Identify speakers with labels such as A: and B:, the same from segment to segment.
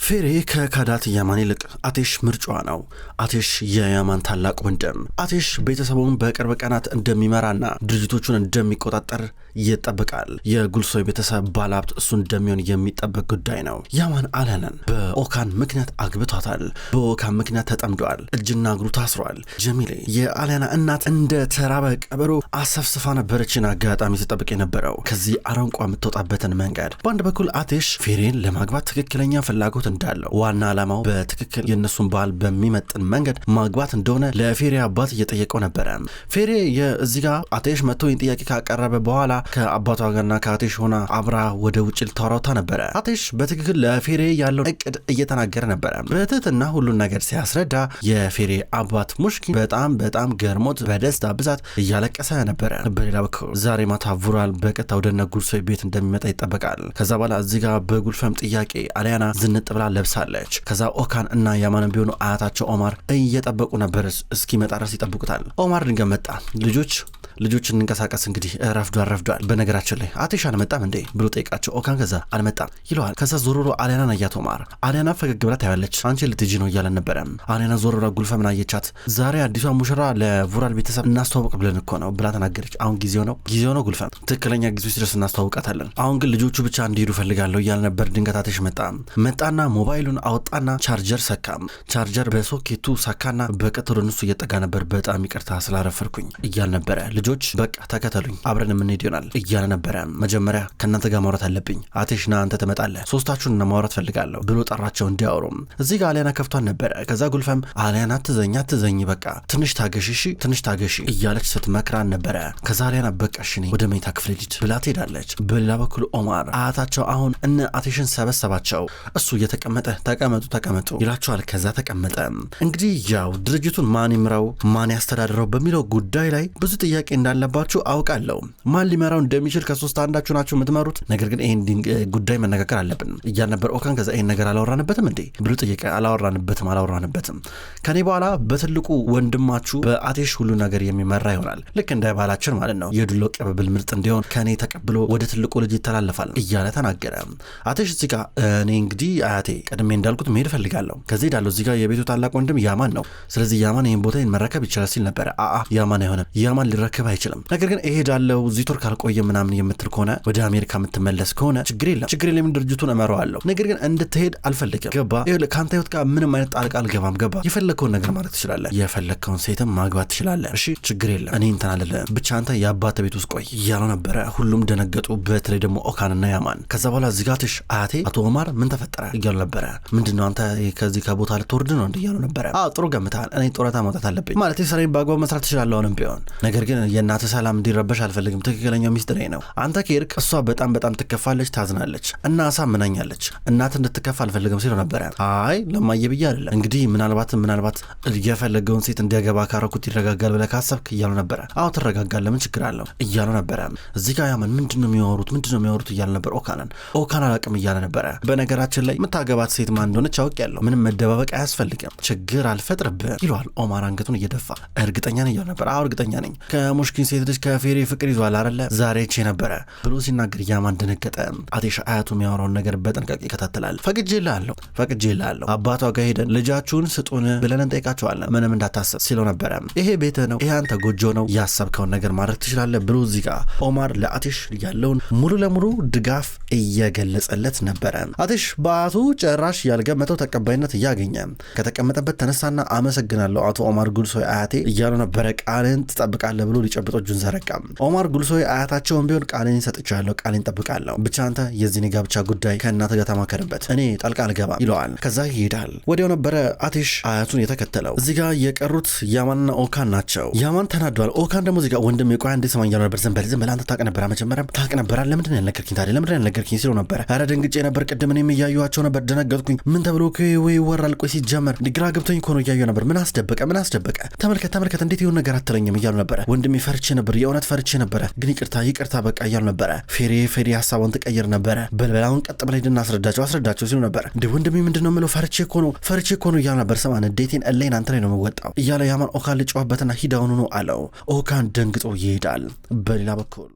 A: ፌሬ ከካዳት ያማን ይልቅ አቴሽ ምርጫዋ ነው። አቴሽ የያማን ታላቅ ወንድም፣ አቴሽ ቤተሰቡን በቅርብ ቀናት እንደሚመራና ድርጅቶቹን እንደሚቆጣጠር ይጠበቃል። የጉልሶይ ቤተሰብ ባለሀብት እሱ እንደሚሆን የሚጠበቅ ጉዳይ ነው። ያማን አለንን በኦካን ምክንያት አግብቷታል። በኦካን ምክንያት ተጠምዷል። እጅና እግሩ ታስሯል። ጀሚሌ የአሊያና እናት እንደ ተራበ ቀበሮ አሰፍስፋ ነበረችን አጋጣሚ ተጠብቅ የነበረው ከዚህ አረንቋ የምትወጣበትን መንገድ። በአንድ በኩል አቴሽ ፌሬን ለማግባት ትክክለኛ ፍላጎት እንዳለው፣ ዋና ዓላማው በትክክል የእነሱን ባህል በሚመጥን መንገድ ማግባት እንደሆነ ለፌሬ አባት እየጠየቀው ነበረ። ፌሬ እዚህ ጋር አቴሽ መጥቶ ይህን ጥያቄ ካቀረበ በኋላ ከአባቷ ጋርና ከአቴሽ ሆና አብራ ወደ ውጭ ልታወራውታ ነበረ። አቴሽ በትክክል ለፌሬ ያለው እቅድ እየተናገረ ነበረ። በትህትና ሁሉን ነገር ሲያስረዳ የፌሬ አባት ሙሽኪን በጣም ገርሞት በደስታ ብዛት እያለቀሰ ነበረ። በሌላ በኩል ዛሬ ማታ ቡራል በቀጥታ ወደ ጉልሶይ ቤት እንደሚመጣ ይጠበቃል። ከዛ በኋላ እዚህ ጋር በጉልፈም ጥያቄ አሊያና ዝንጥ ብላ ለብሳለች። ከዛ ኦካን እና ያማንም ቢሆኑ አያታቸው ኦማር እየጠበቁ ነበር። እስኪመጣ ድረስ ይጠብቁታል። ኦማር ድንገት መጣ። ልጆች እንንቀሳቀስ እንግዲህ ረፍዷል። በነገራችን ላይ አቴሽ አልመጣም እንዴ ብሎ ጠይቃቸው። ኦካን ከዛ አልመጣም ይለዋል። ከዛ ዞሮ አሊያናን አያት ኦማር። አሊያና ፈገግ ብላ ታያለች። አንቺ ልትጂ ነው እያለን ነበረ። አሊያና ዞሮ ጉልፈምን አየቻት። ዛሬ አዲሷ ሙሽራ ለቡራል ቤተሰብ እናስተዋውቅ ብለን እኮ ነው ብላ ተናገረች። አሁን ጊዜው ነው ጉልፈም፣ ትክክለኛ ጊዜው ሲደርስ እናስተዋውቃታለን። አሁን ግን ልጆቹ ብቻ እንዲሄዱ ፈልጋለሁ እያለ ነበር። ድንገት አቴሽ መጣና ሞባይሉን አወጣና ቻርጀር ሰካም። ቻርጀር በሶኬቱ ሰካና በቀጥታ ወደ እነሱ እየጠጋ ነበር። በጣም ይቅርታ ስላረፈርኩኝ እያለ ነበረ። ልጆች በቃ ተከተሉኝ አብረን የምንሄድ ይሆናል እያለ ነበረ። መጀመሪያ ከእናንተ ጋር ማውራት አለብኝ። አቴሽና አንተ ትመጣለህ፣ ሶስታችሁን ማውራት ፈልጋለሁ ብሎ ጠራቸው እንዲያወሩ። እዚህ ጋር አሊያና ከፍቷን ነበረ። ከዛ ጉልፈም አሊያና አትዘኝ በቃ ትንሽ ታገሺ እያለች ስትመክራን ነበረ። ከዛ አሊያና በቃ እሺ ነኝ ወደ መኝታ ክፍል ልጅ ብላ ትሄዳለች። በሌላ በኩል ኦማር አያታቸው አሁን እነ አቴሽን ሰበሰባቸው። እሱ እየተቀመጠ ተቀመጡ ይላቸዋል። ከዛ ተቀመጠ። እንግዲህ ያው ድርጅቱን ማን ይምራው ማን ያስተዳድረው በሚለው ጉዳይ ላይ ብዙ ጥያቄ እንዳለባችሁ አውቃለሁ። ማን ሊመራው እንደሚችል ከሶስት አንዳችሁ ናችሁ የምትመሩት። ነገር ግን ይሄን ጉዳይ መነጋገር አለብን እያል ነበር ኦካን። ከዛ ይሄን ነገር አላወራንበትም እንዴ ብሎ ጠየቀ። አላወራንበትም። ከኔ በኋላ በትልቁ ወንድማችሁ በአቴሽ ሁሉ ነገር የሚመራ ይሆናል። ልክ እንደ ባላችን ማለት ነው። የዱሎ ቅብብል ምርጥ እንዲሆን ከኔ ተቀብሎ ወደ ትልቁ ልጅ ይተላለፋል እያለ ተናገረ። አቴሽ እዚህ ጋር እኔ እንግዲህ አያቴ ቀድሜ እንዳልኩት መሄድ ፈልጋለሁ። ከዚህ ሄዳለሁ። እዚህ ጋር የቤቱ ታላቅ ወንድም ያማን ነው። ስለዚህ ያማን ይህን ቦታ መረከብ ይችላል ሲል ነበረ። ያማን አይሆንም፣ ያማን ሊረከብ አይችልም። ነገር ግን እሄዳለሁ እዚህ ቱርክ ካልቆየ ምናምን የምትል ከሆነ ወደ አሜሪካ የምትመለስ ከሆነ ችግር የለም ድርጅቱን እመራዋለሁ። ነገር ግን እንድትሄድ አልፈልግም። ገባ? ከአንተ ህይወት ጋር ምንም አይነት ጣልቃ አልገባም። ገባ? የፈለግከውን ነገር ማለት ትችላለህ። የፈለግከውን ሴትም ማግባት ትችላለህ። እሺ ችግር የለም። እኔ እንትን አልልም። ብቻ አንተ የአባተ ቤት ውስጥ ቆይ እያለው ነበረ። ሁሉም ደነገጡ። በተለይ ደግሞ ኦካንና ያማን። ከዛ በኋላ እዚህ ጋር አያቴ አቶ ኦማር ምን ተፈጠረ እያሉ ነበረ። ምንድነው አንተ ከዚህ ከቦታ ልትወርድ ነው እያሉ ነበረ። ጥሩ ገምተሃል። እኔ ጡረታ መውጣት አለብኝ ማለት ስራዬን በአግባቡ መስራት ትችላለህ አሁንም ቢሆን። ነገር ግን የእናተ ሰላም እንዲረበሽ አልፈልግም። ትክክለኛው ሚስጥሬ ነው። አንተ ከሄድክ እሷ በጣም ትከፋለች፣ ታዝናለች እና አሳምናኛለች። እናት እንድትከፋ አልፈልግም ሲለው ነበረ። አይ ለማየ ብዬ አይደለም እንግዲህ ምናልባት የፈለገውን ሴት እንዲያገባ ካረኩት ይረጋጋል ብለህ ካሰብክ እያሉ ነበረ። ትረጋጋለህ ምን ችግር አለው እያሉ ነበረ። እዚህ ጋር ያማን ምንድነው የሚያወሩት እያለ ነበር። ኦካን አላቅም እያለ ነበረ። በነገራችን ላይ የምታገባት ሴት ማን እንደሆነች አውቄያለሁ። ምንም መደባበቅ አያስፈልግም። ችግር አልፈጥርብህም ይለዋል። ኦማር አንገቱን እየደፋ እርግጠኛ ነኝ እያሉ ነበር። እርግጠኛ ነኝ ከሙሽኪን ሴት ልጅ ከፌሬ ፍቅር ይዟል አይደለ ዛሬ ቼ ነበረ ብሎ ሲናገር ያማን ደነገጠ። አቴሽ አያቱ የሚያወራውን ነገር በጥንቃቄ ይከታተላል። ፈቅጄልሃለሁ አባቷ ጋር ሄደን ልጃችሁን ስጡን ብለን እንጠይቃቸዋለን ምንም እንዳታሰብ ሲለው ነበረ። ይሄ ቤት ነው፣ ይሄ አንተ ጎጆ ነው፣ ያሰብከውን ነገር ማድረግ ትችላለህ ብሎ እዚህ ጋር ኦማር ለአቴሽ ያለውን ሙሉ ለሙሉ ድጋፍ እየገለጸለት ነበረ። አቴሽ በአያቱ ጭራሽ ያልገመተው ተቀባይነት እያገኘ ከተቀመጠበት ተነሳና አመሰግናለሁ አቶ ኦማር ጉልሶይ አያቴ እያሉ ነበረ። ቃልን ትጠብቃለህ ብሎ ሊጨብጠው እጁን ዘረጋ። ኦማር ጉልሶይ አያታቸውን ቢሆን ቃልን ሰጥቻለሁ፣ ቃልን ጠብቃለሁ፣ ብቻ አንተ የዚህን ጋብቻ ጉዳይ ከእናትህ ጋር ተማከርበት፣ እኔ ጣልቃ አልገባም ይለዋል። ከዛ ይሄዳል። ወዲያው ነበረ አቴሽ አያቱን የተከተለው። እዚህ ጋር የቀሩት ያማንና ኦካን ናቸው። ያማን ተናዷል። ኦካን ደግሞ እዚህ ጋር ወንድሜ ቆይ አንዴ ስማኝ እያሉ ነበር። ዝም በል አንተ ታውቅ ነበር መጀመሪያ ታውቅ ነበር። ለምንድን ነው ያልነገርከኝ ታዲያ ለምንድን ነው ያልነገርከኝ ሲለው ነበረ። ኧረ ደንግጬ ነበር ቅድም እኔም እያየኋቸው ነበር ደነገጥኩኝ። ምን ተብሎ ወይ ይወራል? ቆይ ሲጀመር ግራ ገብቶኝ እኮ ነው እያየሁ ነበር። ምን አስደበቀ ተመልከት እንዴት የሆነ ነገር አትለኝም እያሉ ነበረ። ወንድሜ ፈርቼ ነበር፣ የእውነት ፈርቼ ነበረ፣ ግን ይቅርታ በቃ እያሉ ነበረ። ፌሬ ሀሳቧን ትቀይር ነበረ። በልበላውን ቀጥ ብላ ሄድና አስረዳቸው ሲሉ ነበረ። እንደ ወንድሜ ምንድነው የምለው ፈርቼ እኮ ነው እያሉ ነበር። ሰማ ንዴቴን እሌን አንተ ላይ ነው የምወጣው እያለ ያማን ኦካን ልጫወበትና ሂዳውኑ ነው አለው። ኦካን ደንግጦ ይሄዳል። በሌላ በኩል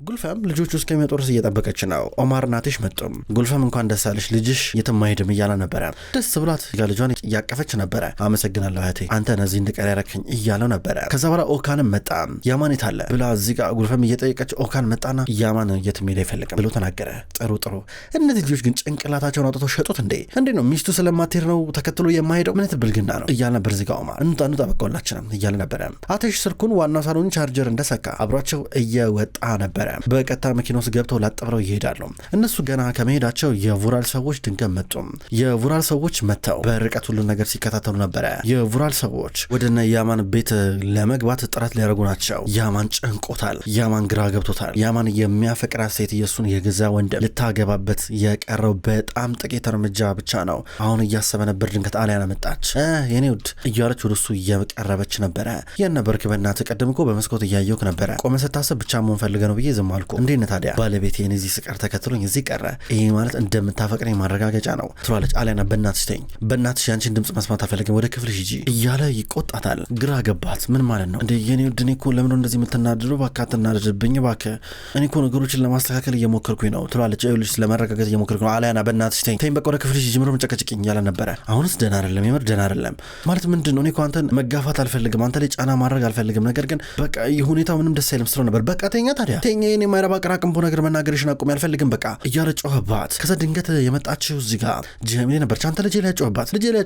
A: ጉልፈም ልጆቹ እስከሚመጡ ድረስ እየጠበቀች ነው። ኦማርና አቴሽ መጡም። ጉልፈም እንኳን ደስ አለሽ ልጅሽ የትም አይሄድም እያለ ነበረ። ደስ ብሏት ልጇን እያቀፈች ነበረ። አመሰግናለሁ እህቴ አንተ ነዚህ እንድቀር ያረከኝ እያለው ነበረ። ከዛ በኋላ ኦካንም መጣ። ያማን የታለ ብላ እዚህ ጋር ጉልፈም እየጠየቀች ኦካን መጣና ያማን የትም ሄድ አይፈልግም ብሎ ተናገረ። ጥሩ እነዚህ ልጆች ግን ጭንቅላታቸውን አውጥተው ሸጡት እንዴ ነው ሚስቱ ስለማትሄድ ነው ተከትሎ የማይሄደው ምን ብልግና ነው እያለ ነበር። እዚህ ጋር ኦማር እንጣኑ ጠበቀውላችንም እያለ ነበረ። አቴሽ ስልኩን ዋና ሳሎን ቻርጀር እንደሰካ አብሯቸው እየወጣ ነበረ። በቀጥታ መኪና ውስጥ ገብተው ላጥብረው ይሄዳሉ። እነሱ ገና ከመሄዳቸው የቡራል ሰዎች ድንገት መጡ። የቡራል ሰዎች መጥተው በርቀት ሁሉ ነገር ሲከታተሉ ነበረ። የቡራል ሰዎች ወደነ ያማን ቤት ለመግባት ጥረት ሊያደርጉ ናቸው። ያማን ጨንቆታል። ያማን ግራ ገብቶታል። ያማን የሚያፈቅራት ሴት የሱን የገዛ ወንድም ልታገባበት የቀረው በጣም ጥቂት እርምጃ ብቻ ነው። አሁን እያሰበ ነበር። ድንገት አሊያና መጣች። የኔ ውድ እያለች ወደ እሱ እየቀረበች ነበረ። የነበርክ በእናትህ ቀደም እኮ በመስኮት እያየሁህ ነበረ። ቆመ ስታስብ ብቻ መሆን ፈልገ ነው ብዬ ዝም አልኩ። እንዴት ነህ ታዲያ ባለቤቴ እዚህ ስቀር ተከትሎኝ እዚህ ቀረ። ይሄ ማለት እንደምታፈቅረኝ ማረጋገጫ ነው ትሏለች። አሊያና በእናትሽ ተኝ፣ በእናትሽ ያንቺን ድምጽ መስማት አልፈልግም፣ ወደ ክፍልሽ ሂጂ እያለ ይቆጣታል። ግራ ገባት። ምን ማለት ነው እንዴ የኔ ውድ? እኔ እኮ ለምን እንደዚህ የምትናደዱ? እባክህ አትናደድብኝ እባክህ፣ እኔ እኮ ነገሮችን ለማስተካከል እየሞከርኩኝ ነው ትሏለች። ይኸውልሽ ለመረጋጋት እየሞከርኩ ነው። አሊያና በእናትሽ ተኝ፣ በቃ ወደ ክፍልሽ ሂጂ፣ ምንም ጨቀጭቅኝ እያለ ነበረ። አሁንስ ደህና አይደለም፣ የምር ደህና አይደለም ማለት ምንድን ነው? እኔ እኮ አንተን መጋፋት አልፈልግም፣ አንተ ላይ ጫና ማድረግ አልፈልግም፣ ነገር ግን በቃ የሁኔታው ምንም ደስ አይልም ስለሆነ ነበር። በቃ ተኛ ታዲያ ተኛ፣ የኔ የማይረባ ቅራቅንቦ ነገር መናገርሽን አቁሚ፣ አልፈልግም በቃ እያለ ጮኸባት። ከዛ ድንገት የመጣችው እዚህ ጋር ጀሚሌ ነበረች። አንተ ልጄ ላይ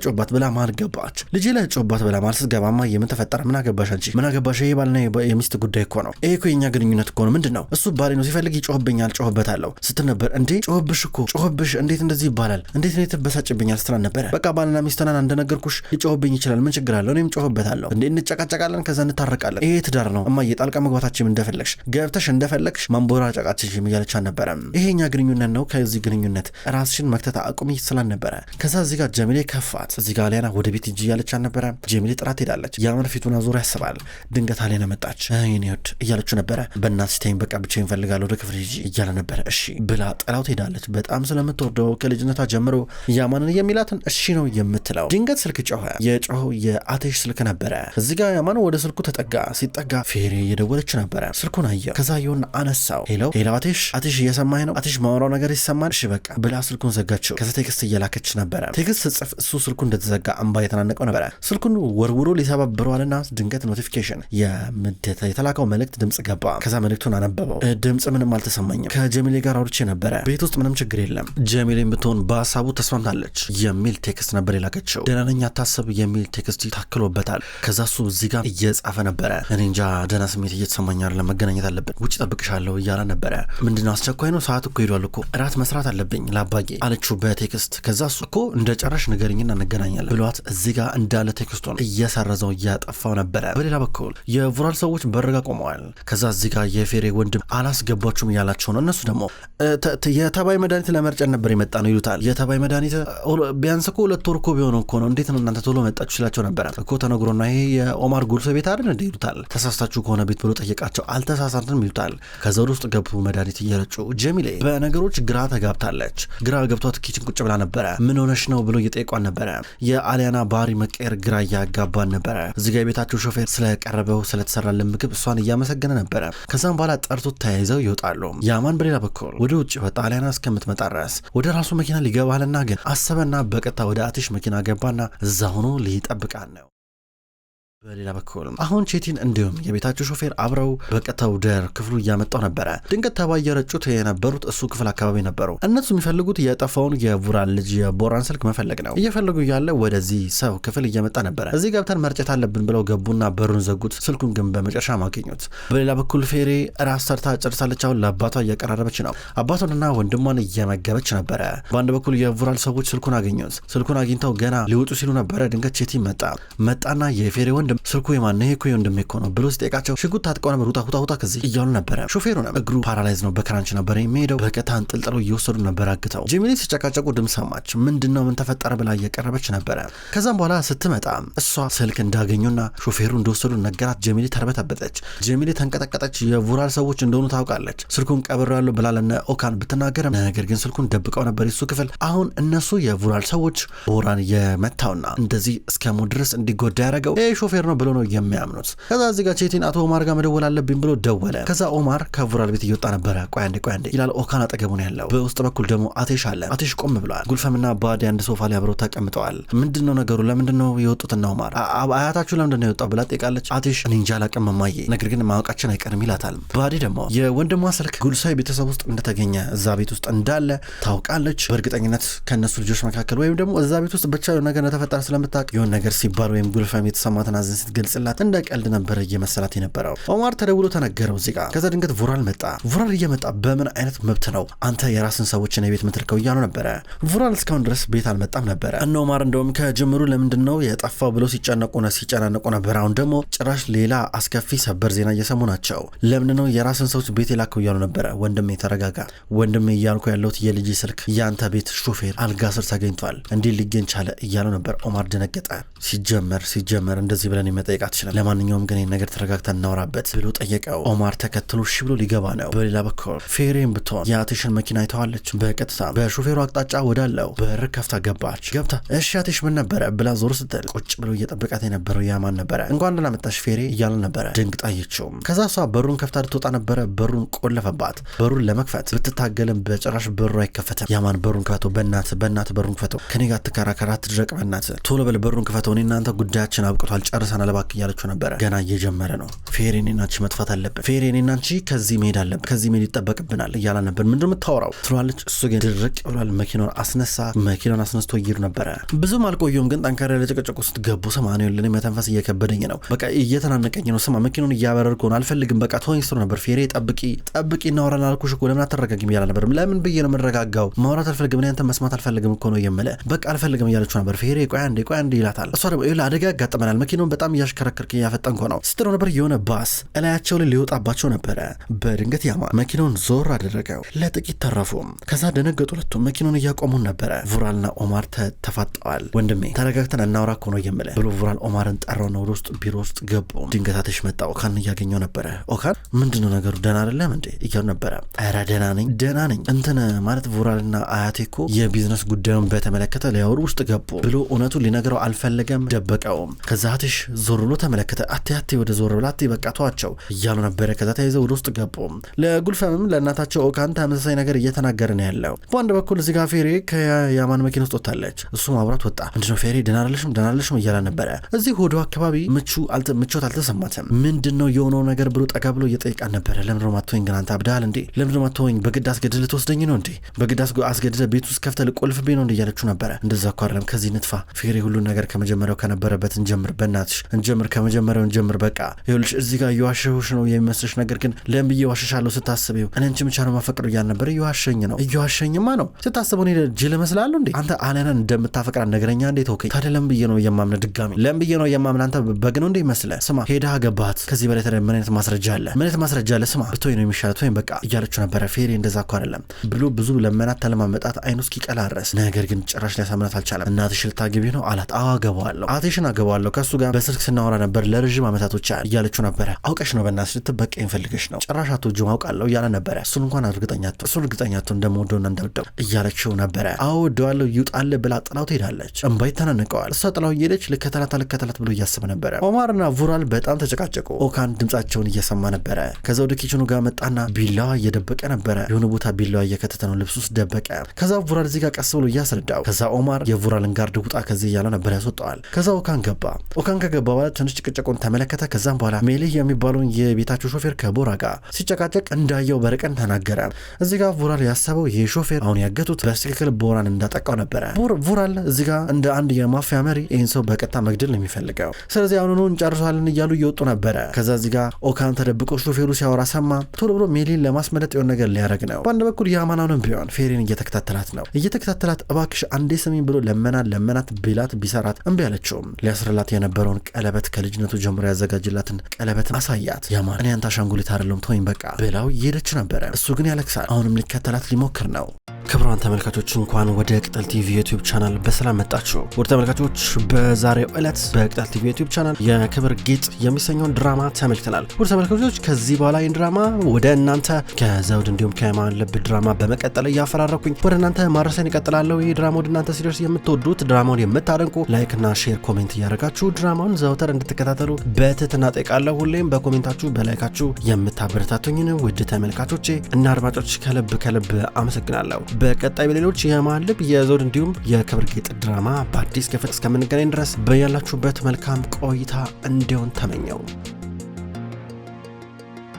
A: ጮኸባት ብላ ማል ገባች። ልጄ ላይ ጮኸባት ብላ ማለት ስትገባማ የምን ተፈጠረ? ምን አገባሽ አንቺ? ምን አገባሽ? ይሄ ባልና የሚስት ጉዳይ እኮ ነው። ይሄ እኮ የኛ ግንኙነት እኮ ነው። ምንድን ነው እሱ? ባሌ ነው፣ ሲፈልግ ይጮህብኛል፣ ጮህበታለሁ ስትል ነበር። እንዴ ጮህብሽ እኮ ጮህብሽ፣ እንዴት እንደዚህ ይባላል? እንዴት ነው ትበሳጭብኛል ስትል ነበር። በቃ ባልና ሚስትና እንደነገርኩሽ ሊጮህብኝ ይችላል፣ ምን ችግር አለው? እኔም ጮህበታለሁ። እንዴ እንጨቃጨቃለን፣ ከዛ እንታረቃለን። ይሄ ትዳር ነው እማዬ፣ ጣልቃ መግባታችን እንደፈለግሽ ገብተሽ እንደፈለግሽ ማንቦራጨቃችን እያለች አልነበረም። ይሄኛ ግንኙነት ነው፣ ከዚህ ግንኙነት ራስሽን መክተት አቁሚ ስላልነበረ ከዛ እዚህ ጋር ጀሚሌ ከፋት። እዚህ ጋር አሊያና ወደ ቤት ሂጂ እያለች አልነበረ። ጀሚሌ ጥራት ሄዳለች። ያማን ፊቱን አዞር ያስባል። ድንገት አሊያና መጣች። የኔ ውድ እያለችው ነበረ። በእናትሽ ተይኝ በቃ ብቻዬን እፈልጋለሁ፣ ወደ ክፍል ሂጂ እያለ ነበረ። እሺ ብላ ጥላው ትሄዳለች። በጣም ስለምትወደው ከልጅነቷ ጀምሮ ያማንን የሚላትን እሺ ነው የምትለው። ድንገት ስልክ ጮኸ። የጮኸው የአቴሽ ስልክ ነበረ። እዚህ ጋር ያማን ወደ ስልኩ ተጠጋ። ሲጠጋ ፌሬ እየደወለች ነበረ። ስልኩን አየው። ከዛ የሆነ አነሳው። ሄሎ አቴሽ እየሰማኝ ነው? አቴሽ ማወራው ነገር ይሰማል? እሺ በቃ ብላ ስልኩን ዘጋችው። ከዛ ቴክስት እየላከች ነበረ። ቴክስት ጽፍ እሱ ስልኩ እንደተዘጋ እንባ የተናነቀው ነበረ። ስልኩን ወርውሮ ሊሰባብረዋልና ድንገት ኖቲፊኬሽን የተላከው መልእክት ድምጽ ገባ። ከዛ መልእክቱን አነበበው። ድምጽ ምንም አልተሰማኝም፣ ከጀሚሌ ጋር አውርቼ ነበረ፣ ቤት ውስጥ ምንም ችግር የለም፣ ጀሚሌን ብትሆን በሀሳቡ ተስማምታለች የሚል ቴክስት ነበር የላከችው። ደህና ነኝ አታስብ የሚል ቴክስት ታክሎበታል። ከዛ እሱ እዚህ ጋር እየጻፈ ነበረ። እኔ እንጃ ደህና ስሜት እየተሰማኝ አይደለም፣ መገናኘት አለብን፣ ውጭ ጠብቅሻለሁ እያለ ነበረ። ምንድነው አስቸኳይ ነው? ሰዓት እኮ ሄዷል እኮ እራት መስራት አለብኝ ለአባጌ አለችው በቴክስት። ከዛ እሱ እኮ እንደ ጨረሽ ንገረኝና እንገናኛለን ብሏት እዚህ ጋር እንዳለ ቴክስቱን እየሰረዘው እያጠፋው ነበረ። በሌላ በኩል የቡራል ሰዎች በርጋ ቆመዋል። ከዛ እዚህ ጋር የፌሬ ወንድም አላስገባችሁም እያላቸው ነው። እነሱ ደግሞ የተባይ መድኃኒት ለመርጨን ነበር የመጣ ነው ይሉታል። የተባይ መድኃኒት ቢያንስ እኮ 2 ወር እኮ ቢሆን እኮ ነው፣ እንዴት ነው እናንተ ቶሎ መጣችሁ ሲላቸው ነበረ እኮ ተነግሮና ይሄ የኦማር ጉልሶ ቤት አይደል እንዴ ይሉታል። ተሳስታችሁ ከሆነ ቤት ብሎ ጠየቃቸው። አልተሳሳትንም ይሉታል። ከዛ ወደ ውስጥ ገቡ መድኃኒት እየረጩ። ጀሚሌ በነገሮች ግራ ተጋብታለች። ግራ ገብቷት ኪችን ቁጭ ብላ ነበረ። ምን ሆነሽ ነው ብሎ እየጠየቋን ነበረ። የአሊያና ባህሪ መቀየር ግራ እያጋባን ነበረ። እዚህ ጋር የቤታቸው ሾፌር ስለቀረበው ስለተሰራለን ምግብ እሷን እያመሰገነ ነበረ። ከዛም በኋላ ጠርቶት ተያይዘው ይወጣሉ። ያማን በሌላ በኩል ወደ ውጭ ወጣ። አሊያና እስከምትመጣ ድረስ ወደ ራሱ መኪና ሊገባልና ግን አሰበና በቀጥታ ወደ አቴሽ መኪና ገባና እዛ ሆኖ ሊጠብቃን ነው። በሌላ በኩል አሁን ቼቲን እንዲሁም የቤታቸው ሾፌር አብረው በቀጥታ ወደ ክፍሉ እያመጣው ነበረ። ድንገት ተባይ የረጩት የነበሩት እሱ ክፍል አካባቢ ነበሩ። እነሱ የሚፈልጉት የጠፋውን የቡራን ልጅ የቦራን ስልክ መፈለግ ነው። እየፈለጉ ያለ ወደዚህ ሰው ክፍል እየመጣ ነበረ። እዚህ ገብተን መርጨት አለብን ብለው ገቡና በሩን ዘጉት። ስልኩን ግን በመጨረሻ ማገኙት። በሌላ በኩል ፌሬ ራስ ሰርታ ጨርሳለች። አሁን ለአባቷ እያቀራረበች ነው። አባቷንና ወንድሟን እየመገበች ነበረ። በአንድ በኩል የቡራል ሰዎች ስልኩን አገኙት። ስልኩን አግኝተው ገና ሊወጡ ሲሉ ነበረ ድንገት ቼቲ መጣና የፌሬ ወንድም ስልኩ የማን ይሄ እኮ ወንድሜ እኮ ነው ብሎ ሲጠይቃቸው ሽጉጥ ታጥቀው ነበር። ውጣ ከዚህ እያሉ ነበረ። ሾፌሩንም እግሩ ፓራላይዝ ነው፣ በክራንች ነበር የሚሄደው። በቀጥታ አንጠልጥለው እየወሰዱ ነበር አግተው። ጀሚሌ ሲጨቃጨቁ ድምፅ ሰማች። ምንድነው ምን ተፈጠረ ብላ እየቀረበች ነበረ። ከዛም በኋላ ስትመጣ እሷ ስልክ እንዳገኙና ሾፌሩ እንደወሰዱ ነገራት። ጀሚሌ ተርበተበተች። ጀሚሌ ተንቀጠቀጠች። የቡራል ሰዎች እንደሆኑ ታውቃለች። ስልኩን ቀብሬያለሁ ብላ ለነ ኦካን ብትናገርም ነገር ግን ስልኩን ደብቀው ነበር የሱ ክፍል። አሁን እነሱ የቡራል ሰዎች ቦራን የመታውና እንደዚህ እስከ ሞት ድረስ እንዲጎዳ ያደረገው ሾፌሩ ሾፌር ነው ብሎ ነው የሚያምኑት። ከዛ እዚህ ጋር ቼቲን አቶ ኦማር ጋር መደወል አለብኝ ብሎ ደወለ። ከዛ ኦማር ከቡራል ቤት እየወጣ ነበረ። ቆይ አንዴ ይላል። ኦካን አጠገቡ ነው ያለው። በውስጥ በኩል ደግሞ አቴሽ አለ። አቴሽ ቆም ብሏል። ጉልፈምና ባዲ አንድ ሶፋ ላይ አብረው ተቀምጠዋል። ምንድነው ነገሩ? ለምንድነው የወጡትና ኦማር አያታችሁ ለምንድነው የወጣው ብላ ጠይቃለች። አቴሽ እኔ እንጃ አላውቅም እማዬ፣ ነገር ግን ማወቃችን አይቀርም ይላታል። ባዲ ደግሞ የወንድሟ ስልክ ጉልሳይ ቤተሰብ ውስጥ እንደተገኘ እዛ ቤት ውስጥ እንዳለ ታውቃለች። በእርግጠኝነት ከነሱ ልጆች መካከል ወይም ደግሞ እዛ ቤት ውስጥ ብቻ የሆነ ነገር እንደተፈጠረ ስለምታውቅ የሆነ ነገር ሲባል ወይም ጉልፈም የተሰማትን ሐዘን ስትገልጽላት እንደ ቀልድ ነበር እየመሰላት የነበረው። ኦማር ተደውሎ ተነገረው እዚህ ጋር። ከዛ ድንገት ቡራል መጣ። ቡራል እየመጣ በምን አይነት መብት ነው አንተ የራስን ሰዎችን የቤት ምትርከው እያሉ ነበረ። ቡራል እስካሁን ድረስ ቤት አልመጣም ነበረ። እነ ኦማር እንደውም ከጅምሩ ለምንድነው የጠፋው ብሎ ሲጨናነቁ ነበር። አሁን ደግሞ ጭራሽ ሌላ አስከፊ ሰበር ዜና እየሰሙ ናቸው። ለምንድነው የራስን ሰዎች ቤት የላከው እያሉ ነበረ። ወንድሜ ተረጋጋ፣ ወንድሜ እያልኩ ያለሁት የልጅ ስልክ ያንተ ቤት ሾፌር አልጋ ስር ተገኝቷል፣ እንዲህ ሊገኝ ቻለ እያሉ ነበር። ኦማር ደነገጠ። ሲጀመር እንደዚህ ብለን መጠየቅ አትችልም። ለማንኛውም ግን ነገር ተረጋግተን እናወራበት ብሎ ጠየቀው። ኦማር ተከትሎ እሺ ብሎ ሊገባ ነው። በሌላ በኩል ፌሬን ብትሆን የአቴሽን መኪና አይተዋለች። በቀጥታ በሾፌሩ አቅጣጫ ወዳለው በር ከፍታ ገባች። እሺ አቴሽ ምን ነበረ ብላ ዞር ስትል ቁጭ ብሎ እየጠበቃት የነበረው ያማን ነበረ። እንኳን ደህና መጣሽ ፌሬ እያለ ነበረ። ደንግጣ አየችውም። ከዛ እሷ በሩን ከፍታ ልትወጣ ነበረ። በሩን ቆለፈባት። በሩን ለመክፈት ብትታገልም በጭራሽ በሩ አይከፈትም። ያማን በሩን ክፈተው፣ በእናት በሩን ክፈተው፣ ከኔ ጋር ትከራከራ ትድረቅ፣ በእናት ቶሎ በል በሩን ክፈተው፣ እኔ እናንተ ጉዳያችን አብቅቷል፣ ጨርሰናል እባክህ እያለችው ነበረ። ገና እየጀመረ ነው። ፌሬ እኔና አንቺ መጥፋት አለብን፣ ፌሬ እኔና አንቺ ከዚህ መሄድ አለብን፣ ከዚህ መሄድ ይጠበቅብናል እያላ ነበር። ምንድን ነው የምታወራው ትለዋለች። እሱ ግን ድርቅ ብሏል። መኪናውን አስነስቶ ይሄዱ ነበረ። ብዙም አልቆዩም ግን ጠንካራ ያለ ጭቅጭቅ ውስጥ ገቡ። ስማ ነው ለኔ መተንፈስ እየከበደኝ ነው፣ በቃ እየተናነቀኝ ነው፣ ስማ መኪናውን እያበረርኩ ነው፣ አልፈልግም፣ በቃ ተወኝ ስትለው ነበር። ፌሬ ጠብቂ እናወራለን አልኩሽ እኮ ለምን አትረጋጊም እያላ ነበር። ለምን ብዬ ነው የምረጋጋው? ማውራት አልፈልግም፣ እኔ አንተን መስማት አልፈልግም እኮ ነው የምልህ፣ በቃ አልፈልግም እያለችው ነበር። ፌሬ ቆይ አንዴ ይላታል። እሷ ደግሞ ይኸውልህ አደጋ ያጋጥመናል፣ መኪናውን በጣም እያሽከረከርክ እያፈጠንኩ ነው ስትለው ነበር። የሆነ ባስ እላያቸው ላይ ሊወጣባቸው ነበረ። በድንገት ያማ መኪናውን ዞር አደረገው። ለጥቂት ተረፉ። ከዛ ደነገጡ። ሁለቱም መኪናውን እያቆሙን ነበረ። ቡራልና ኦማር ተፋጠዋል። ወንድሜ ተረጋግተን እናውራ እኮ ነው የምልህ ብሎ ቡራል ኦማርን ጠራውና ወደ ውስጥ ቢሮ ውስጥ ገቡ። ድንገት አቴሽ መጣ። ኦካን እያገኘው ነበረ። ኦካን ምንድነው ነገሩ ደህና አይደለም እንዴ እያሉ ነበረ። ኧረ ደህና ነኝ እንትን ማለት ቡራልና አያቴ እኮ የቢዝነስ ጉዳዩን በተመለከተ ሊያወሩ ውስጥ ገቡ ብሎ እውነቱን ሊነግረው አልፈለገም፣ ደበቀውም። ከዛ አቴሽ ዞር ብሎ ተመለከተ። አቴ ወደ ዞር ብላ በቃ ተዋቸው እያሉ ነበረ። ከዛ ተይዘው ወደ ውስጥ ገቡ። ለጉልፈምም ለእናታቸው ኦካን ተመሳሳይ ነገር እየተናገረ ነው ያለው። በአንድ በኩል እዚህ ጋር ፌሬ ከያማን መኪና ውስጥ ወጣለች። እሱም አብራት ወጣ። ምንድነው ፌሬ ደህና አይደለሽም እያለ ነበረ። እዚህ ሆዶ አካባቢ ምቾት አልተሰማትም። ምንድነው የሆነው ነገር ብሎ ጠጋ ብሎ እየጠየቃን ነበረ። ለምንድነው ማትወኝ ግን አንተ አብዳል እንዴ? ለምንድነው ማትወኝ? በግድ አስገድደህ ልትወስደኝ ነው እንዴ? በግድ አስገድደህ ቤት ውስጥ ከፍተህ ልቆልፍብኝ ነው እንዴ እያለችው ነበረ። እንደዛ እኮ አይደለም፣ ከዚህ ንጥፋ ፌሬ፣ ሁሉን ነገር ከመጀመሪያው ከነበረበት እንጀምር፣ በእናትሽ ከመጀመሪያው እንጀምር። በቃ ይኸውልሽ እዚህ ጋር እየዋሸሁሽ ነው የሚመስልሽ፣ ነገር ግን ለምን ብዬ ዋሸሻለሁ ስታስቢው እኔ አንቺ ብቻ ነው ማፈቅር እያል ነበር። እየዋሸኝማ ነው ስታስበው እኔ ጅል እመስላለሁ እንዴ? አንተ አለናን እንደምታፈቅራ ነገረኛ እንዴ? ተወከኝ ታዲያ ለምን ብዬ ነው የማምነ? ድጋሚ ለምን ብዬ ነው የማምነ? አንተ በግ ነው እንዴ ይመስለ? ስማ ሄደህ አገባት። ከዚህ በላይ ታዲያ ምን አይነት ማስረጃ አለ? ስማ ብትወኝ ነው የሚሻለው፣ ተወኝ በቃ እያለችው ነበረ። ፌሬ እንደዛ እኮ አይደለም ብሎ ብዙ ለመናት ተለማመጣት፣ አይኑ እስኪቀላ ድረስ። ነገር ግን ጭራሽ ሊያሳምናት አልቻለም። እናትሽ ልታገቢ ነው አላት። አዎ አገባዋለሁ፣ አቴሽን አገባዋለሁ፣ ከእሱ ጋር በስልክ ስናወራ ነበር ለረዥም ዓመታቶች እያለችው ነበረ። አውቀሽ ነው በእናትሽ ልትበቀኝ ፈልገሽ ነው፣ ጭራሽ አትወጂውም አውቃለሁ እያለ ነበረ። እሱን እንኳን እርግጠኛቱ እንደምወደውና እንደወደው እያለችው ነበረ። አዎ ወደዋለሁ ይውጣል ብላ ጥላው ትሄዳለች። እምባ ይተናነቀዋል። እሷ ጥላው እየሄደች ልከተላት ብሎ እያሰበ ነበረ። ኦማርና ቡራል በጣም ተጨቃጨቁ። ኦካን ድምጻቸውን እየሰማ ነበረ። ከዛ ወደ ኪችኑ ጋር መጣና ቢላዋ እየደበቀ ነበረ። የሆነ ቦታ ቢላዋ እየከተተ ነው፣ ልብሱ ውስጥ ደበቀ። ከዛ ቡራል እዚህ ጋር ቀስ ብሎ እያስረዳው። ከዛ ኦማር የቡራልን ጋርድ ውጣ ከዚህ እያለው ነበር ያስወጣዋል። ከዛ ኦካን ገባ። ኦካን ከገባ በኋላ ትንሽ ጭቅጭቁን ተመለከተ። ከዛም በኋላ ሜልህ የሚባለውን የቤታቸው ሾፌር ከቦራ ጋር ሲጨቃጨቅ እንዳየው በርቀን ተናገረ። እዚህ ጋር ቡራል ያሰበው ይህ ሾፌር አሁን ያገቱት በትክክል ቦራን እንዳጠቃው ነበረ። ቡራል እዚህ ጋር እንደ አንድ የማፊያ መሪ ይህን ሰው በቀጥታ መግደል ነው የሚፈልገው። ስለዚህ አሁኑኑ እንጨርሳለን እያሉ እየወጡ ነበረ። ከዛ እዚህ ጋር ኦካን ተደብቆ ሾፌሩ ሲያወራ ሰማ። ቶሎ ብሎ ሜሊን ለማስመለጥ የሆነ ነገር ሊያደርግ ነው። በአንድ በኩል የአማናውንም ቢሆን ፌሬን እየተከታተላት እባክሽ አንዴ ስሚኝ ብሎ ለመናት ቢላት ቢሰራት እምቢ አለችውም። ሊያስርላት የነበረውን ቀለበት ከልጅነቱ ጀምሮ ያዘጋጅላትን ቀለበት አሳያት። ያማን እኔ አንተ አሻንጉሊት አይደለም ተወኝ በቃ ብላው እየሄደች ነበረ። እሱ ግን ያለቅሳል። አሁንም ሊከተላት ሊሞክር ነው። ክቡራን ተመልካቾች እንኳን ወደ ቅጠል ቲቪ ዩቲዩብ ቻናል በሰላም መጣችሁ። ውድ ተመልካቾች በዛሬው ዕለት በቅጠል ቲቪ ዩቲዩብ ቻናል የክብር ጌጥ የሚሰኘውን ድራማ ተመልክተናል። ውድ ተመልካቾች ከዚህ በኋላ ይህን ድራማ ወደ እናንተ ከዘውድ እንዲሁም ከየማን ልብ ድራማ በመቀጠል እያፈራረኩኝ ወደ እናንተ ማድረሴን እቀጥላለሁ። ይህ ድራማ ወደ እናንተ ሲደርስ የምትወዱት ድራማውን የምታደንቁ ላይክ እና ሼር ኮሜንት እያደረጋችሁ ድራማውን ዘውትር እንድትከታተሉ በትህትና እጠይቃለሁ። ሁሌም በኮሜንታችሁ በላይካችሁ የምታበረታቱኝን ውድ ተመልካቾቼ እና አድማጮች ከልብ አመሰግናለሁ። በቀጣይ በሌሎች የየማን ልብ የዘውድ እንዲሁም የክብር ጌጥ ድራማ በአዲስ ክፍል እስከምንገናኝ ድረስ በያላችሁበት መልካም ቆይታ እንዲሆን ተመኘው።